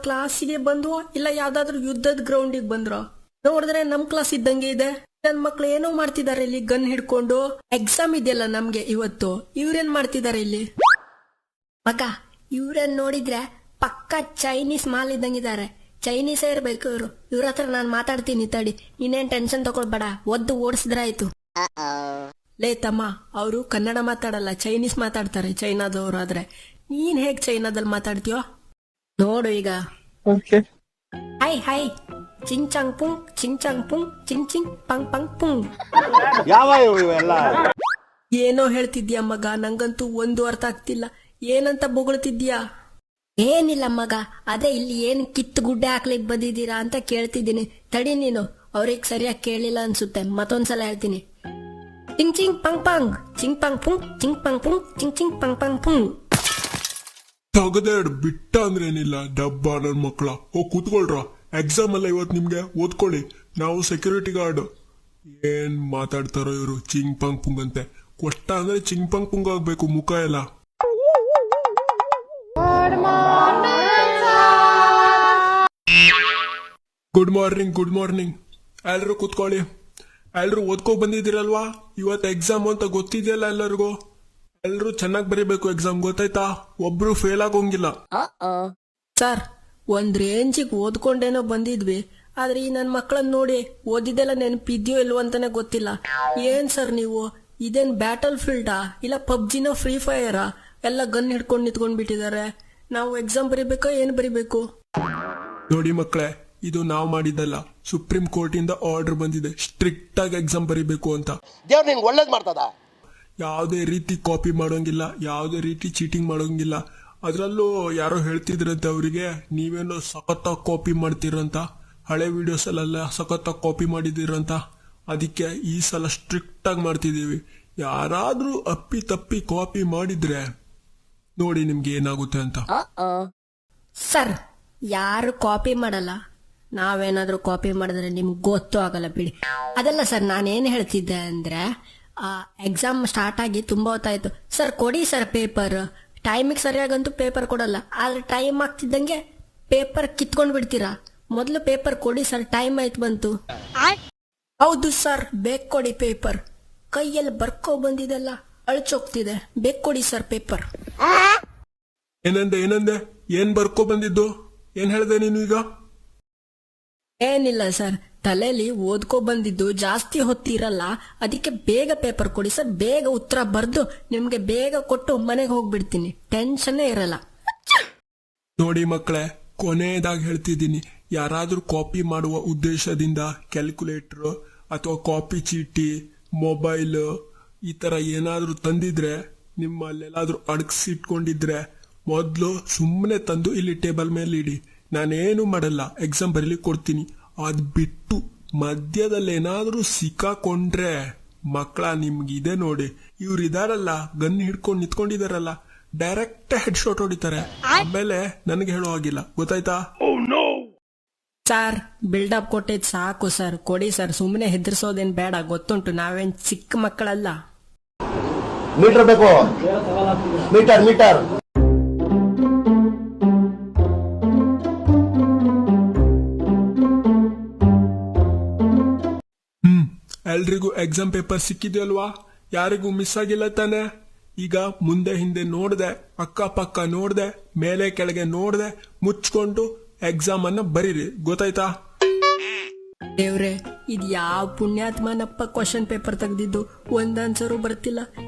ಕ್ಲಾಸಿಗೆ ಬಂದ್ವೋ ಇಲ್ಲ ಯಾವ್ದಾದ್ರು ಯುದ್ಧದ ಗ್ರೌಂಡಿಗೆ ಬಂದ್ರೋ? ನೋಡಿದ್ರೆ ನಮ್ ಕ್ಲಾಸ್ ಇದ್ದಂಗೆ ಇದೆ. ನನ್ ಮಕ್ಳು ಏನೋ ಮಾಡ್ತಿದಾರೆ ಇಲ್ಲಿ ಗನ್ ಹಿಡ್ಕೊಂಡು. ಎಕ್ಸಾಮ್ ಇದೆಯಲ್ಲ ನಮ್ಗೆ ಇವತ್ತು, ಇವ್ರೇನ್ ಮಾಡ್ತಿದಾರೆ ಇಲ್ಲಿ? ಮಗ, ಇವ್ರನ್ ನೋಡಿದ್ರೆ ಪಕ್ಕ ಚೈನೀಸ್ ಮಾಲ್ ಇದ್ದಂಗಿದ್ದಾರೆ. ಚೈನೀಸೇ ಇರ್ಬೇಕು ಇವ್ರು. ಇವ್ರ ಹತ್ರ ನಾನ್ ಮಾತಾಡ್ತೀನಿ ತಡಿ, ನೀನೇನ್ ಟೆನ್ಷನ್ ತಗೊಳ್ಬೇಡ, ಒದ್ದು ಓಡಿಸಿದ್ರಾಯ್ತು. ಲೇ ತಮ್ಮ, ಅವರು ಕನ್ನಡ ಮಾತಾಡಲ್ಲ, ಚೈನೀಸ್ ಮಾತಾಡ್ತಾರೆ ಚೈನಾದವ್ರು. ಆದ್ರೆ ನೀನ್ ಹೇಗ್ ಚೈನಾದಲ್ಲಿ ಮಾತಾಡ್ತೀಯೋ ನೋಡು ಈಗ. ಹೈ ಹೈ ಚಿಂಗ್ ಚಾಂಗ್ ಪುಂಗ್ ಚಿಂಗ್ ಚಾಂಗ್ ಪುಂಗ್ ಚಿಂಗ್ ಚಿಂಗ್ ಪಂಗ್ ಪಂಗ್ ಪುಂಗ್. ಏನೋ ಹೇಳ್ತಿದ್ಯಾ ಮಗ, ನಂಗಂತೂ ಒಂದು ಅರ್ಥ ಆಗ್ತಿಲ್ಲ. ಏನಂತ ಬೊಗಳ್ತಿದ್ಯಾ? ಏನಿಲ್ಲ ಮಗ, ಅದೇ ಇಲ್ಲಿ ಏನ್ ಕಿತ್ತು ಗುಡ್ಡೆ ಹಾಕ್ಲಿಕ್ ಬಂದಿದ್ದೀರಾ ಅಂತ ಕೇಳ್ತಿದ್ದೀನಿ. ತಡಿ ನೀನು, ಅವ್ರಿಗೆ ಸರಿಯಾಗಿ ಕೇಳಿಲ್ಲ ಅನ್ಸುತ್ತೆ, ಮತ್ತೊಂದ್ಸಲ ಹೇಳ್ತೀನಿ. ಚಿಂಗ್ ಚಿಂಗ್ ಪಂಗ್ ಪಂಗ್ ಚಿಂಗ್ ಪಂಗ್ ಪುಂಗ್ ಚಿಂಗ್ ಪಂಗ್ ಪುಂಗ್ ಚಿಂಗ್ ಚಿಂಗ್ ಪಂಗ್ ಪಂಗ್ ಪುಂಗ್. ತಗದೇಡ್ ಬಿಟ್ಟ ಅಂದ್ರೆ ಏನಿಲ್ಲ, ಡಬ್ಬ ನನ್ ಮಕ್ಳ. ಕೂತ್ಕೊಳ್ರ, ಎಕ್ಸಾಮ್ ಅಲ್ಲ ಇವತ್ ನಿಮ್ಗೆ, ಓದ್ಕೊಳ್ಳಿ. ನಾವು ಸೆಕ್ಯೂರಿಟಿ ಗಾರ್ಡ್. ಏನ್ ಮಾತಾಡ್ತಾರೋ ಇವರು, ಚಿಂಗ್ ಪಂಗ್ ಪುಂಗ್ ಅಂತೆ. ಕೊಟ್ಟ ಅಂದ್ರೆ ಚಿಂಗ್ ಪಂಗ್ ಪುಂಗ್ ಆಗ್ಬೇಕು ಮುಖ ಎಲ್ಲ. Good morning, good morning. ಎಲ್ರು ಕೂತ್ಕೊಳ್ಳಿ. ಎಲ್ರು ಓದ್ಕೊ ಬಂದಿದ್ದೀರಲ್ವಾ? ಇವತ್ತು ಎಕ್ಸಾಮ್ ಅಂತ ಗೊತ್ತಿದೆಯಲ್ಲ ಎಲ್ಲರಿಗೂ. ಎಲ್ರು ಚೆನ್ನಾಗಿ ಬರೀಬೇಕು ಎಕ್ಸಾಮ್, ಗೊತ್ತಾಯ್ತಾ? ಒಬ್ರು ಫೇಲ್ ಆಗೋಂಗಿಲ್ಲ. ಸರ್, ಒಂದ್ ರೇಂಜಿಗೆ ಓದ್ಕೊಂಡೇನೋ ಬಂದಿದ್ವಿ, ಆದ್ರೆ ಈ ನನ್ ಮಕ್ಕಳನ್ನ ನೋಡಿ ಓದಿದೆಲ್ಲ ನೆನಪಿದ್ಯೋ ಇಲ್ವೋ ಅಂತಾನೆ ಗೊತ್ತಿಲ್ಲ. ಏನ್ ಸರ್ ನೀವು, ಇದೇನ್ ಬ್ಯಾಟಲ್ ಫೀಲ್ಡಾ ಇಲ್ಲ ಪಬ್ಜಿನ ಫ್ರೀ ಫೈರಾ? ಎಲ್ಲ ಗನ್ ಹಿಡ್ಕೊಂಡು ನಿಂತ್ಕೊಂಡ್ ಬಿಟ್ಟಿದ್ದಾರೆ. ನಾವು ಎಕ್ಸಾಮ್ ಬರೀಬೇಕಾ ಏನ್ ಬರೀಬೇಕು? ನೋಡಿ ಮಕ್ಕಳೇ, ಇದು ನಾವು ಮಾಡಿದ್ದಲ್ಲ, ಸುಪ್ರೀಂ ಕೋರ್ಟ್ ಇಂದ ಆರ್ಡರ್ ಬಂದಿದೆ, ಸ್ಟ್ರಿಕ್ಟ್ ಆಗಿ ಎಕ್ಸಾಮ್ ಬರೀಬೇಕು ಅಂತ. ದೇವ್ರು ನಿನ್ಗೆ ಒಳ್ಳೇದ್ ಮಾಡ್ತದ. ಯಾವುದೇ ರೀತಿ ಕಾಪಿ ಮಾಡೋಂಗಿಲ್ಲ, ಯಾವುದೇ ರೀತಿ ಚೀಟಿಂಗ್ ಮಾಡೋಂಗಿಲ್ಲ. ಅದ್ರಲ್ಲೂ ಯಾರೋ ಹೇಳ್ತಿದ್ರಂತೆ ಅವರಿಗೆ, ನೀವೇನೋ ಸಖತ್ತಾಗಿ ಕಾಪಿ ಮಾಡ್ತೀರಂತ, ಹಳೆ ವಿಡಿಯೋಸ್ ಅಲ್ಲೆಲ್ಲ ಸಖತ್ತಾಗಿ ಕಾಪಿ ಮಾಡಿದಿರಂತ. ಅದಕ್ಕೆ ಈ ಸಲ ಸ್ಟ್ರಿಕ್ಟ್ ಆಗಿ ಮಾಡ್ತಿದೀವಿ. ಯಾರಾದ್ರೂ ಅಪ್ಪಿ ತಪ್ಪಿ ಕಾಪಿ ಮಾಡಿದ್ರೆ ನೋಡಿ ನಿಮ್ಗೆ ಏನಾಗುತ್ತೆ ಅಂತ. ಸರ್, ಯಾರು ಕಾಪಿ ಮಾಡಲ್ಲ. ನಾವೇನಾದ್ರೂ ಕಾಪಿ ಮಾಡಿದ್ರೆ ನಿಮ್ಗೆ ಗೊತ್ತೂ ಆಗಲ್ಲ ಬಿಡಿ. ಅದಲ್ಲ ಸರ್, ನಾನೇನ್ ಹೇಳ್ತಿದ್ದೆ ಅಂದ್ರೆ, ಎಕ್ಸಾಮ್ ಸ್ಟಾರ್ಟ್ ಆಗಿ ತುಂಬಾ ಹೊತ್ತಾಯ್ತು. ಸರ್ ಕೊಡಿ ಸರ್ ಪೇಪರ್. ಟೈಮಿಗೆ ಸರಿಯಾಗಂತೂ ಪೇಪರ್ ಕೊಡಲ್ಲ, ಆದ್ರೆ ಟೈಮ್ ಆಗ್ತಿದ್ದಂಗೆ ಪೇಪರ್ ಕಿತ್ಕೊಂಡ್ ಬಿಡ್ತೀರಾ. ಮೊದ್ಲು ಪೇಪರ್ ಕೊಡಿ ಸರ್, ಟೈಮ್ ಆಯ್ತು ಬಂತು. ಹೌದು ಸರ್, ಬೇಕ್ ಕೊಡಿ ಪೇಪರ್. ಕೈಯಲ್ಲಿ ಬರ್ಕೋ ಬಂದಿದೆಲ್ಲ ಅಳ್ಚೋಗ್ತಿದೆ, ಬೇಕ್ ಕೊಡಿ ಸರ್ ಪೇಪರ್. ಏನಂದೆ ಏನ್ ಬರ್ಕೊ ಬಂದಿದ್ದು? ಏನ್ ಹೇಳ್ದೆ ನೀನು ಈಗ? ಏನಿಲ್ಲ ಸರ್, ತಲೆಯಲ್ಲಿ ಓದ್ಕೊ ಬಂದಿದ್ದು ಜಾಸ್ತಿ ಹೊತ್ತಿರಲ್ಲ, ಅದಕ್ಕೆ ಬೇಗ ಪೇಪರ್ ಕೊಡಿ ಸರ್. ಬೇಗ ಉತ್ತರ ಬರ್ದು ನಿಮ್ಗೆ ಬೇಗ ಕೊಟ್ಟು ಮನೆಗೆ ಹೋಗ್ಬಿಡ್ತೀನಿ, ಟೆನ್ಷನ್ನೇ ಇರಲ್ಲ. ನೋಡಿ ಮಕ್ಕಳೇ, ಕೊನೆಯದಾಗಿ ಹೇಳ್ತಿದ್ದೀನಿ, ಯಾರಾದ್ರೂ ಕಾಪಿ ಮಾಡುವ ಉದ್ದೇಶದಿಂದ ಕ್ಯಾಲ್ಕುಲೇಟರ್ ಅಥವಾ ಕಾಪಿ ಚೀಟಿ, ಮೊಬೈಲ್ ಈ ತರ ಏನಾದ್ರೂ ತಂದಿದ್ರೆ, ನಿಮ್ಮಲ್ಲೆಲ್ಲಾದ್ರೂ ಅಡಗಿಸಿಟ್ಕೊಂಡಿದ್ರೆ ಮೊದ್ಲು ಸುಮ್ಮನೆ ತಂದು ಇಲ್ಲಿ ಟೇಬಲ್ ಮೇಲೆ ಇಡಿ. ನಾನೇನು ಮಾಡಲ್ಲ, ಎಕ್ಸಾಮ್ ಬರೀಲಿಕ್ಕೆ ಕೊಡ್ತೀನಿ. ಅದ್ ಬಿಟ್ಟು ಮಧ್ಯದಲ್ಲಿ ಏನಾದ್ರೂ ಸಿಕ್ಕಾಕೊಂಡ್ರೆ ಮಕ್ಕಳ ನಿಮ್ಗಿದೆ ನೋಡಿ, ಇವ್ರು ಇದಾರಲ್ಲ ಗನ್ ಹಿಡ್ಕೊಂಡು ನಿಂತ್ಕೊಂಡಿದಾರಲ್ಲ, ಡೈರೆಕ್ಟ್ ಹೆಡ್ ಶಾಟ್ ಹೊಡಿತಾರೆ. ಆಮೇಲೆ ನನಗೆ ಹೇಳೋ ಆಗಿಲ್ಲ, ಗೊತ್ತಾಯ್ತಾ? ಸರ್, ಬಿಲ್ಡಪ್ ಕೊಟ್ಟಿದ್ ಸಾಕು ಸರ್, ಕೊಡಿ ಸರ್. ಸುಮ್ಮನೆ ಹೆದರ್ಸೋದೇನ್ ಬೇಡ, ಗೊತ್ತುಂಟು ನಾವೇನ್ ಚಿಕ್ಕ ಮಕ್ಕಳಲ್ಲ. ಮೀಟರ್ ಬೇಕು, ಮೀಟರ್ ಮೀಟರ್. ಎಲ್ರಿಗೂ ಎಕ್ಸಾಮ್ ಪೇಪರ್ ಸಿಕ್ಕಿದ್ಯಲ್ವಾ? ಯಾರಿಗೂ ಮಿಸ್ ಆಗಿಲ್ಲ ತಾನೆ? ಈಗ ಮುಂದೆ ಹಿಂದೆ ನೋಡ್ದೆ, ಅಕ್ಕಪಕ್ಕ ನೋಡ್ದೆ, ಮೇಲೆ ಕೆಳಗೆ ನೋಡ್ದೆ, ಮುಚ್ಕೊಂಡು ಎಕ್ಸಾಮ್ ಅನ್ನ ಬರೀರಿ, ಗೊತ್ತಾಯ್ತಾ? ದೇವ್ರೆ, ಇದ್ ಯಾವ ಪುಣ್ಯಾತ್ಮನಪ್ಪ ಕ್ವಶನ್ ಪೇಪರ್ ತೆಗ್ದಿದ್ದು, ಒಂದ್ ಆನ್ಸರು ಬರ್ತಿಲ್ಲ,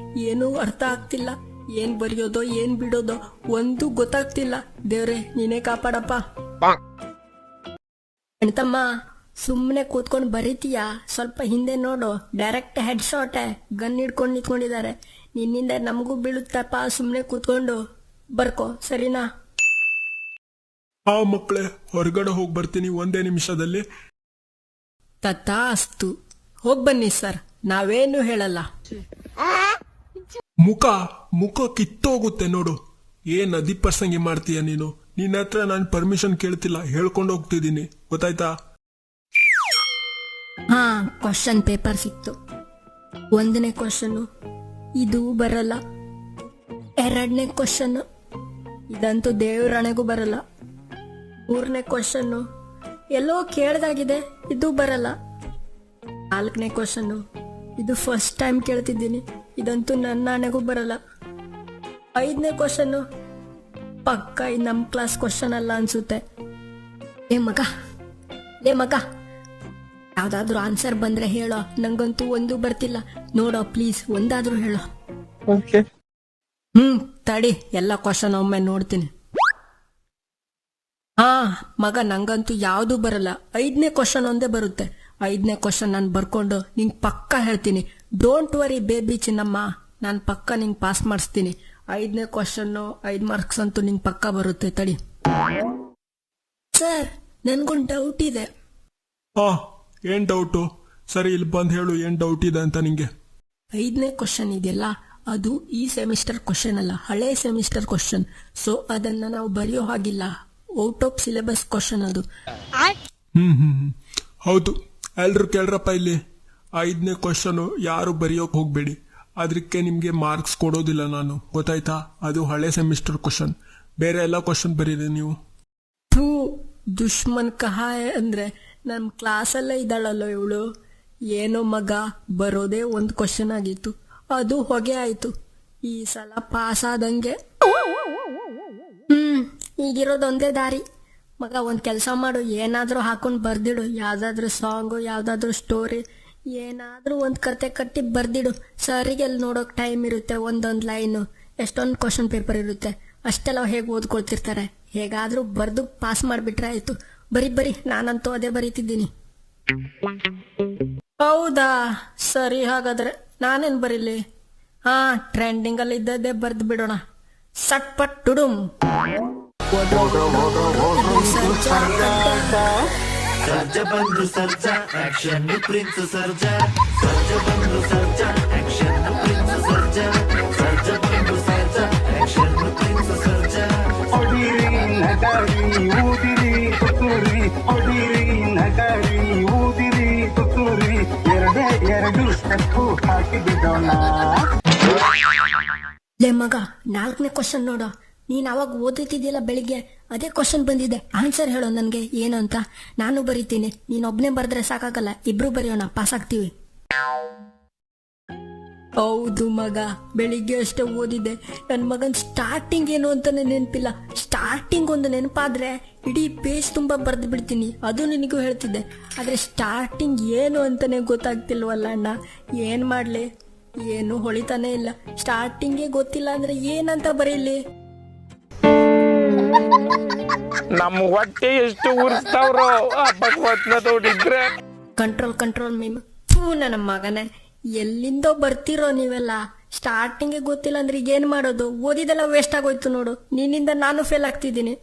ಏನೂ ಅರ್ಥ ಆಗ್ತಿಲ್ಲ. ಏನ್ ಬರೆಯೋದೋ ಏನ್ ಬಿಡೋದೋ ಒಂದು ಗೊತ್ತಾಗ್ತಿಲ್ಲ. ದೇವ್ರೆ, ನೀನೇ ಕಾಪಾಡಪ್ಪ. ಅಣ್ತಮ್ಮ, ಸುಮ್ಮನೆ ಕೂತ್ಕೊಂಡು ಬರೀತೀಯಾ? ಸ್ವಲ್ಪ ಹಿಂದೆ ನೋಡು, ಡೈರೆಕ್ಟ್ ಹೆಡ್ ಶಾಟ್, ಗನ್ ಹಿಡ್ಕೊಂಡು ನಿಂತ್ಕೊಂಡಿದ್ದಾರೆ. ನಿನ್ನಿಂದ ನಮಗೂ ಬೀಳುತ್ತಪ್ಪ, ಸುಮ್ಮನೆ ಕೂತ್ಕೊಂಡು ಬರ್ಕೋ, ಸರಿನಾ? ಆ ಮಕ್ಕಳೇ, ಹೊರಗಡೆ ಹೋಗಿ ಬರ್ತೀನಿ ಒಂದೇ ನಿಮಿಷದಲ್ಲಿ. ತಥಾಸ್ತು, ಹೋಗ್ಬನ್ನಿ ಸರ್, ನಾವೇನು ಹೇಳಲ್ಲ. ಮುಖ ಕಿತ್ತೋಗುತ್ತೆ ನೋಡು. ಏನ್ ಅದಿಪರ್ಸಂಗಿ ಮಾಡ್ತೀಯ ನೀನು? ನಿನ್ನ ಹತ್ರ ನಾನು ಪರ್ಮಿಷನ್ ಕೇಳ್ತಿಲ್ಲ, ಹೇಳ್ಕೊಂಡು ಹೋಗ್ತಿದ್ದೀನಿ, ಗೊತ್ತಾಯ್ತಾ? ಹಾ, ಕ್ವಶನ್ ಪೇಪರ್ ಸಿಕ್ತು. ಒಂದನೇ ಕ್ವಶನ್ ಇದು ಬರಲ್ಲ, ಎರಡನೇ ಕ್ವಶನ್ ಇದಂತೂ ದೇವರಣೆಗೂ ಬರಲ್ಲ, ಮೂರನೇ ಕ್ವಶನ್ನು ಎಲ್ಲೋ ಕೇಳ್ದಾಗಿದೆ, ಇದು ಬರಲ್ಲ. ನಾಲ್ಕನೇ ಕ್ವಶನ್ನು ಇದು ಫಸ್ಟ್ ಟೈಮ್ ಕೇಳ್ತಿದ್ದೀನಿ, ಇದಂತೂ ನನ್ನ ಹಣೆಗೂ ಬರಲ್ಲ. ಐದನೇ ಕ್ವಶನ್ನು ಪಕ್ಕ ಇದು ನಮ್ಮ ಕ್ಲಾಸ್ ಕ್ವಶನ್ ಅಲ್ಲ ಅನ್ಸುತ್ತೆ. ಲೇ ಮಗ ಯಾವ್ದಾದ್ರು ಆನ್ಸರ್ ಬಂದ್ರೆ ಹೇಳೋ, ನಂಗಂತೂ ಒಂದು ಬರ್ತಿಲ್ಲ. ನೋಡೋ ಪ್ಲೀಸ್, ಒಂದಾದ್ರೂ ಹೇಳೋ. ತಡಿ, ಎಲ್ಲ ಕ್ವಶನ್ ಒಮ್ಮೆ ನೋಡ್ತೀನಿ. ಮಗ, ನಂಗಂತೂ ಯಾವ್ದು ಬರಲ್ಲ. 5ನೇ ಕ್ವಶನ್ ಒಂದೇ ಬರುತ್ತೆ. 5ನೇ ಕ್ವಶನ್ ನಾನು ಬರ್ಕೊಂಡು ನಿಂಗೆ ಪಕ್ಕ ಹೇಳ್ತೀನಿ. ಡೋಂಟ್ ವರಿ ಬೇಬಿ ಚಿನ್ನಮ್ಮ, ನಾನು ಪಕ್ಕ ನಿಂಗೆ ಪಾಸ್ ಮಾಡಿಸ್ತೀನಿ. 5ನೇ ಕ್ವಶನ್ನು 5 ಮಾರ್ಕ್ಸ್ ಅಂತೂ ನಿಂಗೆ ಪಕ್ಕ ಬರುತ್ತೆ. ತಡಿ ಸರ್, ನನ್ಗೊಂದು ಡೌಟ್ ಇದೆ. ಏನ್ ಡೌಟು? ಸರಿ, ಇಲ್ಲಿ ಬಂದ್ ಹೇಳು, ಏನ್ ಡೌಟ್ ಇದೆ ಅಂತ ನಿಂಗೆ. 5ನೇ ಕ್ವಶನ್ ಇದೆಯಲ್ಲ, ಅದು ಈ ಸೆಮಿಸ್ಟರ್ ಕ್ವಶನ್ ಅಲ್ಲ, ಹಳೆ ಸೆಮಿಸ್ಟರ್ ಕ್ವಶನ್. ಸೊ ಅದನ್ನ ನಾವು ಬರೆಯೋ ಹಾಗಿಲ್ಲ, ಔಟ್ ಆಫ್ ಸಿಲೆಬಸ್ ಕ್ವಶನ್ ಅದು. ಹೌದು, ಎಲ್ರು ಕೇಳ್ರಪ್ಪ ಇಲ್ಲಿ. 5ನೇ ಕ್ವಶನ್ ಯಾರು ಬರೆಯೋಕ್ ಹೋಗ್ಬೇಡಿ, ಅದಕ್ಕೆ ನಿಮ್ಗೆ ಮಾರ್ಕ್ಸ್ ಕೊಡೋದಿಲ್ಲ ನಾನು, ಗೊತ್ತಾಯ್ತಾ? ಅದು ಹಳೆ ಸೆಮಿಸ್ಟರ್ ಕ್ವಶನ್. ಬೇರೆ ಎಲ್ಲ ಕ್ವಶನ್ ಬರೀರಿ ನೀವು. ದುಶ್ಮನ್ ಕಹಾಯ ಅಂದ್ರೆ ನಮ್ ಕ್ಲಾಸಲ್ಲೇ ಇದ್ದಾಳಲ್ಲೋ ಇವಳು. ಏನೋ ಮಗ, ಬರೋದೇ ಒಂದು ಕ್ವಶನ್ ಆಗಿತ್ತು, ಅದು ಹೊಗೆ ಆಯ್ತು. ಈ ಸಲ ಪಾಸ್ ಆದಂಗೆ. ಈಗಿರೋದೊಂದೇ ದಾರಿ. ಮಗ, ಒಂದ್ ಕೆಲಸ ಮಾಡು, ಏನಾದ್ರೂ ಹಾಕೊಂಡ್ ಬರ್ದಿಡು. ಯಾವ್ದಾದ್ರು ಸಾಂಗು, ಯಾವ್ದಾದ್ರು ಸ್ಟೋರಿ, ಏನಾದ್ರೂ ಒಂದ್ ಕತೆ ಕಟ್ಟಿ ಬರ್ದಿಡು. ಸರಿಗೆ ಅಲ್ಲಿ ನೋಡೋಕ್ ಟೈಮ್ ಇರುತ್ತೆ, ಒಂದೊಂದ್ ಲೈನು, ಎಷ್ಟೊಂದು ಕ್ವಶನ್ ಪೇಪರ್ ಇರುತ್ತೆ. ಅಷ್ಟೆಲ್ಲ ಹೇಗೆ ಓದ್ಕೊಳ್ತಿರ್ತಾರೆ. ಹೇಗಾದ್ರೂ ಬರ್ದು ಪಾಸ್ ಮಾಡ್ಬಿಟ್ರೆ ಆಯ್ತು. ಬರೀ ನಾನಂತೂ ಅದೇ ಬರೀತಿದ್ದೀನಿ. ಹೌದಾ, ಸರಿ, ಹಾಗಾದ್ರೆ ನಾನೇನ್ ಬರೀಲಿ? ಟ್ರೆಂಡಿಂಗ್ ಅಲ್ಲಿ ಇದ್ದದ್ದೇ ಬರ್ದು ಬಿಡೋಣ. ಸಟ್ಪಟ್ ಟುಡುಮ್. ಸರ್ಜಾ ಬಂದ್ರು ಸರ್ಜಾ ಆಕ್ಷನ್ ಪ್ರಿನ್ಸ್ ಸರ್ಜಾ, ಸರ್ಜಾ ಬಂದ್ರು ಸರ್ಜಾ ಆಕ್ಷನ್ ಪ್ರಿನ್ಸ್ ಸರ್ಜಾ, ಸರ್ಜಾ ಬಂದ್ರು ಸರ್ಜಾ ಆಕ್ಷನ್ ಪ್ರಿನ್ಸ್ ಸರ್ಜಾ. ಒಡಿರಿ ನಗರಿ ಊದಿರಿ ತುತ್ತೂರಿ, ಒಡಿರಿ ನಗರಿ ಊದಿರಿ ತುತ್ತೂರಿ, ಎರಡು ಸ್ಟೆಪ್ಪು ಹಾಕಿ ಬಿಡೋಣ. ಲೇ ಮಗ, 4ನೇ ಕ್ವಶನ್ ನೋಡೋ. ನೀನ್ ಅವಾಗ ಓದುತ್ತಿದ್ಯಲ್ಲ ಬೆಳಿಗ್ಗೆ, ಅದೇ ಕ್ವಶನ್ ಬಂದಿದೆ. ಆನ್ಸರ್ ಹೇಳೋ ನನ್ಗೆ ಏನು ಅಂತ. ನಾನು ಬರೀತೀನಿ, ನೀನೊಬ್ನೇ ಬರ್ದ್ರೆ ಸಾಕಾಗಲ್ಲ, ಇಬ್ರು ಬರೆಯೋಣ, ಪಾಸ್ ಆಗ್ತೀವಿ. ಹೌದು ಮಗ, ಬೆಳಿಗ್ಗೆ ಅಷ್ಟೇ ಓದಿದ್ದೆ. ನನ್ ಮಗನ್ ಸ್ಟಾರ್ಟಿಂಗ್ ಏನು ಅಂತಾನೆ ನೆನಪಿಲ್ಲ. ಸ್ಟಾರ್ಟಿಂಗ್ ಒಂದು ನೆನಪಾದ್ರೆ ಇಡೀ ಪೇಜ್ ತುಂಬಾ ಬರ್ದು ಬಿಡ್ತೀನಿ, ಅದು ನಿನಗೂ ಹೇಳ್ತಿದ್ದೆ. ಆದ್ರೆ ಸ್ಟಾರ್ಟಿಂಗ್ ಏನು ಅಂತಾನೆ ಗೊತ್ತಾಗ್ತಿಲ್ವಲ್ಲ ಅಣ್ಣ, ಏನ್ ಮಾಡ್ಲಿ? ಏನು ಹೊಳಿತಾನೆ ಇಲ್ಲ. ಸ್ಟಾರ್ಟಿಂಗೇ ಗೊತ್ತಿಲ್ಲ ಅಂದ್ರೆ ಏನಂತ ಬರೀಲಿ? ನಮ್ಮ ಹೊಟ್ಟೆ ಎಷ್ಟು ಉರ್ಸ್ತಾವ್ರೋ ಭಗವತ್ನ ನೋಡಿದ್ರೆ. ಕಂಟ್ರೋಲ್ ಮೀಮ್. ನನ್ನ ಮಗನೇ, ಎಲ್ಲಿಂದೋ ಬರ್ತಿರೋ ನೀವೆಲ್ಲ. ಸ್ಟಾರ್ಟಿಂಗ್ ಗೊತ್ತಿಲ್ಲ ಅಂದ್ರೆ ಈಗ ಏನ್ ಮಾಡೋದು? ಓದಿದೆಲ್ಲ ವೇಸ್ಟ್ ಆಗೋಯ್ತು ನೋಡು. ನಿನ್ನಿಂದ ನಾನು ಫೇಲ್ ಆಗ್ತಿದ್ದೀನಿ.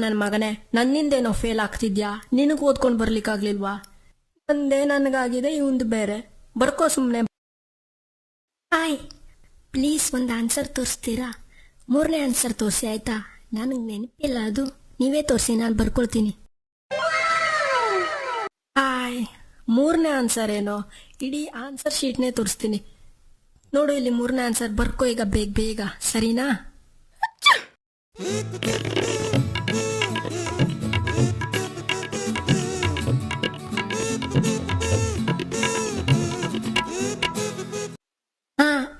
ನನ್ ಮಗನೇ, ನನ್ನಿಂದೇನೋ ಫೇಲ್ ಆಗ್ತಿದ್ಯಾ? ನಿನಗ್ ಓದ್ಕೊಂಡ್ ಬರ್ಲಿಕ್ಕಾಗ್ಲಿಲ್ವಾ? ಒಂದೇ ನನ್ಗಾಗಿದೆ, ಇವಂದು ಬೇರೆ. ಬರ್ಕೋ ಸುಮ್ನೆ. ಹಾಯ್, ಪ್ಲೀಸ್ ಒಂದ್ ಆನ್ಸರ್ ತೋರಿಸ್ತೀರಾ? 3ನೇ ಆನ್ಸರ್ ತೋರಿಸಿ ಆಯ್ತಾ? ನನಗೆ ನೆನಪಿಲ್ಲ, ಅದು ನೀವೇ ತೋರಿಸಿ, ನಾನು ಬರ್ಕೊಳ್ತೀನಿ. ಹಾಯ್, 3ನೇ ಆನ್ಸರ್ ಏನೋ? ಇಡೀ ಆನ್ಸರ್ ಶೀಟ್ನೇ ತೋರಿಸ್ತೀನಿ ನೋಡು. ಇಲ್ಲಿ 3ನೇ ಆನ್ಸರ್, ಬರ್ಕೋ ಈಗ ಬೇಗ, ಸರಿನಾ?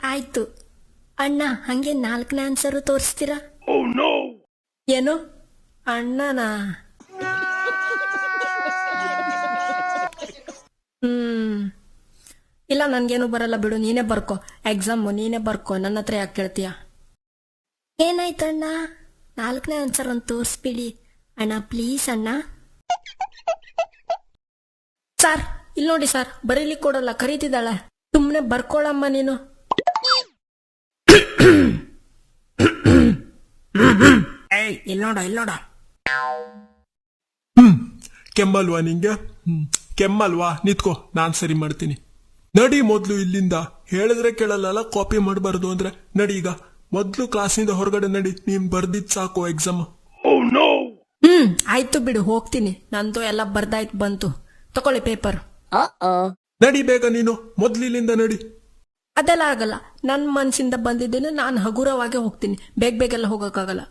ಆಯ್ತು ಅಣ್ಣ, ಹಂಗೆ 4ನೇ ಆನ್ಸರು ತೋರಿಸ್ತೀರಾ? ಏನು ಅಣ್ಣನಾ? ಇಲ್ಲ, ನನ್ಗೇನು ಬರಲ್ಲ ಬಿಡು, ನೀನೇ ಬರ್ಕೋ. ಎಕ್ಸಾಮ್ ನೀನೇ ಬರ್ಕೋ, ನನ್ನ ಹತ್ರ ಯಾಕೆ ಕೇಳ್ತೀಯ? ಏನಾಯ್ತಣ್ಣ? 4ನೇ ಆನ್ಸರ್ ಒಂದು ತೋರಿಸ್ಬಿಡಿ ಅಣ್ಣ, ಪ್ಲೀಸ್ ಅಣ್ಣ. ಸರ್, ಇಲ್ಲಿ ನೋಡಿ ಸರ್, ಬರೀಲಿಕ್ಕೆ ಕೊಡಲ್ಲ, ಕರೀತಿದ್ದಾಳೆ. ಸುಮ್ನೆ ಬರ್ಕೊಳಮ್ಮ ನೀನು. ಇಲ್ಲಿ ನೋಡ. ಕೆಮ್ಮಲ್ವಾ ನಿಂಗೆ? ಕೆಮ್ಮಲ್ವಾ? ನಿತ್ಕೋ, ನಾನ್ ಸರಿ ಮಾಡ್ತೀನಿ. ನಡಿ ಮೊದ್ಲು ಇಲ್ಲಿಂದ. ಹೇಳಿದ್ರೆ ಕೇಳಲ್ಲ, ಕಾಪಿ ಮಾಡಬಾರ್ದು ಅಂದ್ರೆ. ನಡಿ ಈಗ, ಮೊದ್ಲು ಕ್ಲಾಸಿಂದ ಹೊರಗಡೆ ನಡಿ. ನೀನ್ ಬರ್ದಿದ್ ಸಾಕು ಎಕ್ಸಾಮ್. ಆಯ್ತು ಬಿಡು, ಹೋಗ್ತೀನಿ. ನಂದು ಎಲ್ಲ ಬರ್ದಾಯ್ತು, ಬಂತು. ತಕೊಳ್ಳಿ ಪೇಪರ್. ನಡಿ ಬೇಗ ನೀನು, ಮೊದ್ಲು ಇಲ್ಲಿಂದ ನಡಿ. ಅದೆಲ್ಲ ಆಗಲ್ಲ, ನನ್ ಮನ್ಸಿಂದ ಬಂದಿದ್ದೇನೆ, ನಾನು ಹಗುರವಾಗಿ ಹೋಗ್ತೀನಿ. ಬೇಗ ಎಲ್ಲ ಹೋಗಕ್ಕಾಗಲ್ಲ.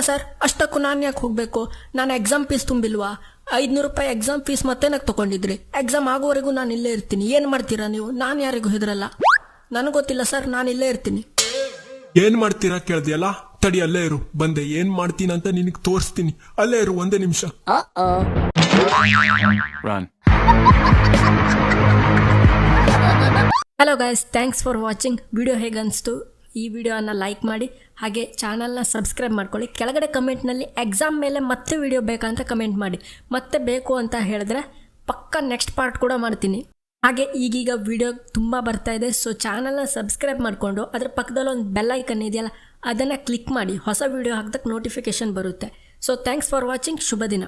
ಸರ್, ಅಷ್ಟಕ್ಕೂ ನಾನು ಯಾಕೆ ಹೋಗ್ಬೇಕು? ನಾನು ಎಕ್ಸಾಮ್ ಫೀಸ್ ತುಂಬಿಲ್ವಾ? 500 ರೂಪಾಯಿ ಎಕ್ಸಾಮ್ ಫೀಸ್ ಮತ್ತೆ ನನಗೆ ತಗೊಂಡಿದ್ರಿ. ಎಕ್ಸಾಮ್ ಆಗೋವರೆಗೂ ನಾನು ಇಲ್ಲೇ ಇರ್ತೀನಿ. ಏನ್ ಮಾಡ್ತೀರಾ ನೀವು? ನಾನು ಯಾರಿಗೂ ಹೆದರಲ್ಲ. ನನಗೆ ಗೊತ್ತಿಲ್ಲ ಸರ್, ನಾನು ಇಲ್ಲೇ ಇರ್ತೀನಿ. ಏನ್ ಮಾಡ್ತೀರಾ ಕೇಳ್ದಿಯಲ್ಲ? ತಡಿ, ಅಲ್ಲೇ ಇರು, ಬಂದೆ. ಏನ್ ಮಾಡ್ತೀನಂತ ನಿನಗೆ ತೋರಿಸ್ತೀನಿ. ಅಲ್ಲೇ ಇರು, ಒಂದೇ ನಿಮಿಷ. Hello guys, thanks for watching. Video ಹೇಗೆ ಅನಿಸ್ತು? ಈ ವಿಡಿಯೋನ ಲೈಕ್ ಮಾಡಿ, ಹಾಗೆ ಚಾನಲ್ನ ಸಬ್ಸ್ಕ್ರೈಬ್ ಮಾಡ್ಕೊಳ್ಳಿ. ಕೆಳಗಡೆ ಕಮೆಂಟ್ನಲ್ಲಿ ಎಕ್ಸಾಮ್ ಮೇಲೆ ಮತ್ತೆ ವಿಡಿಯೋ ಬೇಕಂತ ಕಮೆಂಟ್ ಮಾಡಿ. ಮತ್ತೆ ಬೇಕು ಅಂತ ಹೇಳಿದ್ರೆ ಪಕ್ಕ ನೆಕ್ಸ್ಟ್ ಪಾರ್ಟ್ ಕೂಡ ಮಾಡ್ತೀನಿ. ಹಾಗೆ ಈಗೀಗ ವಿಡಿಯೋ ತುಂಬ ಬರ್ತಾ ಇದೆ. ಸೊ ಚಾನಲ್ನ ಸಬ್ಸ್ಕ್ರೈಬ್ ಮಾಡಿಕೊಂಡು ಅದರ ಪಕ್ಕದಲ್ಲಿ ಒಂದು ಬೆಲ್ ಐಕನ್ ಇದೆಯಲ್ಲ, ಅದನ್ನು ಕ್ಲಿಕ್ ಮಾಡಿ. ಹೊಸ ವಿಡಿಯೋ ಹಾಕಿದಾಗ ನೋಟಿಫಿಕೇಶನ್ ಬರುತ್ತೆ. So thanks for watching. ಶುಭ ದಿನ.